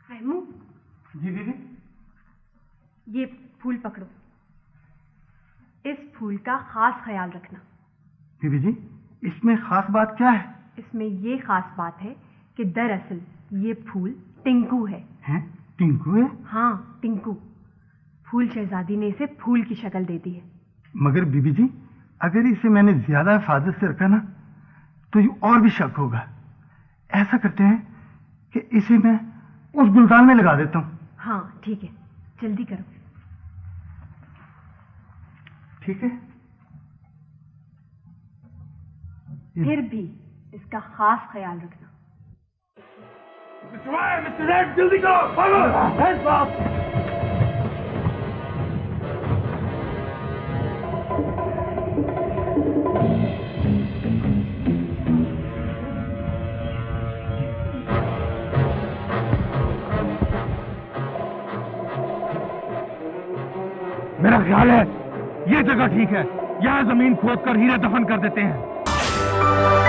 रहमू, जी दीदी। ये फूल पकड़ो। इस फूल का खास ख्याल रखना। बीबी जी, इसमें खास बात क्या है? इसमें ये खास बात है कि दरअसल ये फूल टिंकू है। हैं? टिंकू है? हाँ, टिंकू। फूल शहजादी ने इसे फूल की शक्ल दे दी है। मगर बीबी जी, अगर इसे मैंने ज्यादा हिफाजत से रखा ना तो ये और भी शक होगा। ऐसा करते हैं कि इसे मैं उस गुलदान में लगा देता हूँ। हाँ ठीक है, जल्दी करो। ठीक है। फिर भी इसका खास ख्याल रखना। मिस्टर रेड, जल्दी करो, भागो। मेरा ख्याल है ये जगह ठीक है। यहाँ जमीन खोदकर हीरे दफन कर देते हैं।